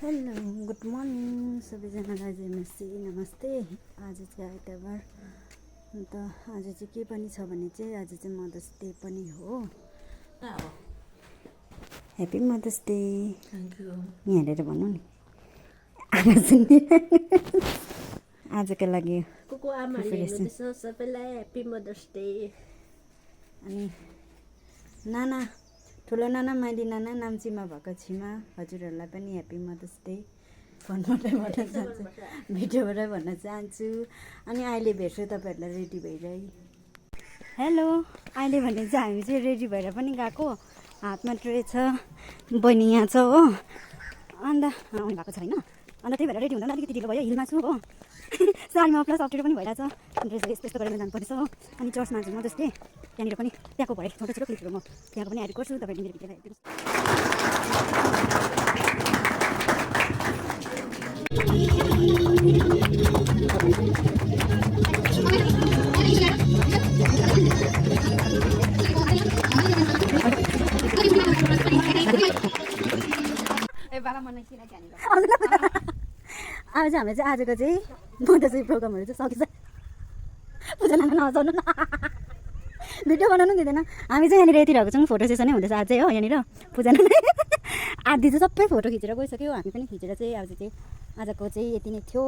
Hello good morning सबैजनालाई जयमसी नमस्ते। आज चाहिँ आइतबार अन्त आज चाहिँ के पनि छ भने चाहिँ आज चाहिँ मदर्स डे पनि हो। Happy mother's day. Thank you. यहाँ हेरेर भन्नु नि आजको लागि कुको आमाले हेर्नुहुँदैछ सबैलाई ह्याप्पी मदर्स डे। अनि नाना ठुलो नाना माइली नाना नाम्चीमा भएको छिमा हजुरहरूलाई पनि ह्याप्पी मदर्स डे फोनबाटै भन्न चाहन्छु, भिडियोबाटै भन्न चाहन्छु। अनि अहिले भेट्छु तपाईँहरूलाई रेडी भइरहे। हेलो, अहिले भने चाहिँ हामी चाहिँ रेडी भएर पनि गएको। हातमा ट्रे छ, बहिनी यहाँ छ हो। अन्त आउनु भएको छ होइन, अन्त त्यही भएर रेडी हुँदा अलिकति ढिलो भयो। हिलमा छु हो, साडीमा प्लस अप्ठ्यारो पनि भइरहेछ। ड्रेस यस्तो यस्तो गरेर जानुपर्छ हो। अनि चर्चमा चाहिँ मदर्स डे त्यहाँनिर पनि त्यहाँको भएर छोटो छोटो क्लिपहरू म त्यहाँको पनि एड गर्छु। तपाईँले मेरो भिडियोलाई अब चाहिँ हामीले चाहिँ आजको चाहिँ मदर्स डे प्रोग्रामहरू चाहिँ सकिन्छ। पूजा नाना नजाउनु न, भिडियो बनाउनु दिँदैन। हामी चाहिँ यहाँनिर यति रहेको छौँ, फोटो सेसनै हुँदैछ आज चाहिँ हो। यहाँनिर पूजा नाना आधी चाहिँ सबै फोटो खिचेर गइसक्यो। हामी पनि खिचेर चाहिँ आज चाहिँ आजको चाहिँ यति नै थियो।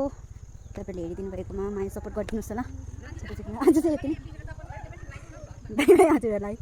तपाईँले हेरिदिनु भएकोमा माया सपोर्ट गरिदिनुहोस् होला। आज चाहिँ यति नै, बाई बाई हजुरहरूलाई।